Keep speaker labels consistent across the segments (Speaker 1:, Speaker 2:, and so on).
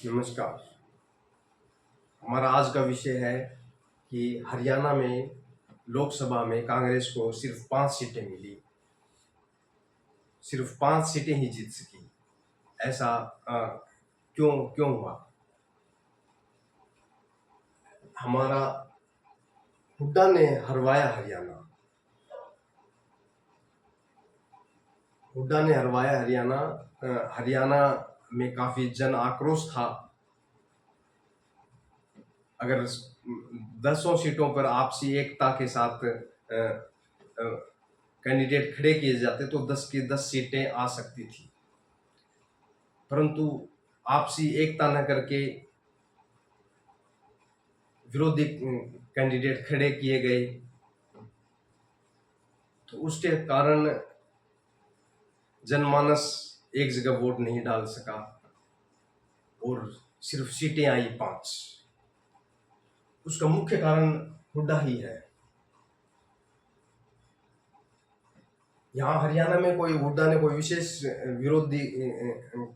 Speaker 1: नमस्कार। हमारा आज का विषय है कि हरियाणा में लोकसभा में कांग्रेस को सिर्फ 5 सीटें मिली। सिर्फ 5 सीटें ही जीत सकी। ऐसा क्यों क्यों हुआ? हमारा हुड्डा ने हरवाया हरियाणा। हुड्डा ने हरवाया हरियाणा। हरियाणा में काफी जन आक्रोश था। अगर दसों सीटों पर आपसी एकता के साथ कैंडिडेट खड़े किए जाते तो 10 की 10 सीटें आ सकती थी, परंतु आपसी एकता न करके विरोधी कैंडिडेट खड़े किए गए, तो उसके कारण जनमानस एक जगह वोट नहीं डाल सका और सिर्फ सीटें आई 5। उसका मुख्य कारण हुड्डा ही है। यहाँ हरियाणा में कोई हुड्डा ने कोई विशेष विरोधी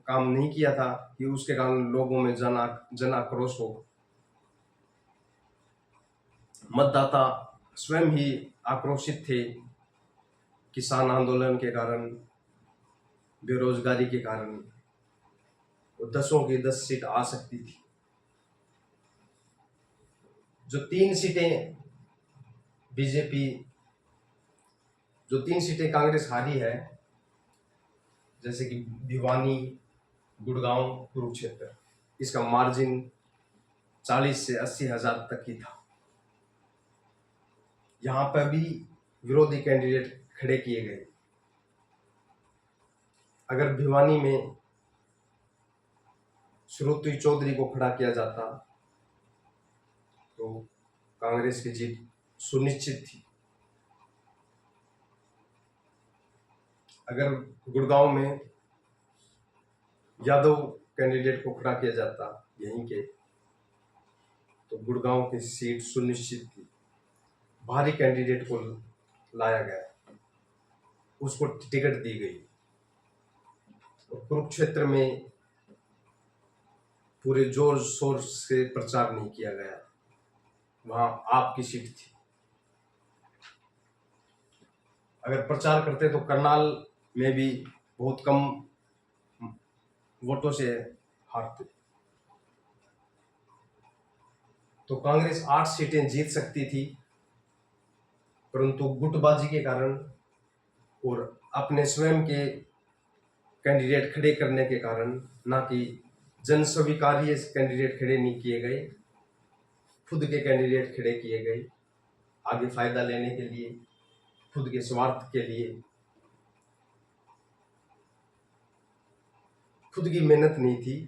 Speaker 1: काम नहीं किया था कि उसके कारण लोगों में जन आक्रोश हो। मतदाता स्वयं ही आक्रोशित थे। किसान आंदोलन के कारण, बेरोजगारी के कारण वो 10 की 10 सीट आ सकती थी। जो 3 सीटें बीजेपी, जो 3 सीटें कांग्रेस हारी है, जैसे कि भिवानी, गुड़गांव, कुरुक्षेत्र, इसका मार्जिन 40 से 80 हजार तक ही था। यहाँ पर भी विरोधी कैंडिडेट खड़े किए गए। अगर भिवानी में श्रुति चौधरी को खड़ा किया जाता तो कांग्रेस की जीत सुनिश्चित थी। अगर गुड़गांव में यादव कैंडिडेट को खड़ा किया जाता यहीं के, तो गुड़गांव की सीट सुनिश्चित थी। भारी कैंडिडेट को लाया गया, उसको टिकट दी गई। और कुरुक्षेत्र में पूरे जोर शोर से प्रचार नहीं किया गया, वहां आपकी सीट थी। अगर प्रचार करते तो करनाल में भी बहुत कम वोटों से हारते। तो कांग्रेस 8 सीटें जीत सकती थी, परंतु गुटबाजी के कारण और अपने स्वयं के कैंडिडेट खड़े करने के कारण, ना कि जन स्वीकार्य कैंडिडेट खड़े नहीं किए गए, खुद के कैंडिडेट खड़े किए गए आगे फायदा लेने के लिए, खुद के स्वार्थ के लिए। खुद की मेहनत नहीं थी।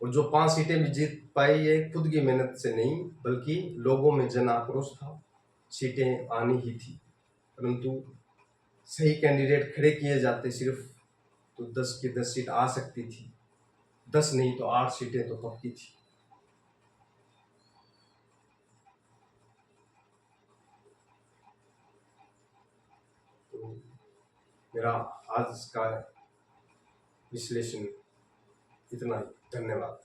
Speaker 1: और जो 5 सीटें भी जीत पाई ये खुद की मेहनत से नहीं, बल्कि लोगों में जन आक्रोश था। सीटें आनी ही थी, परंतु सही कैंडिडेट खड़े किए जाते सिर्फ, तो 10 की 10 सीट आ सकती थी। 10 नहीं तो 8 सीटें तो पक्की थी। तो मेरा आज का विश्लेषण इतना ही। धन्यवाद।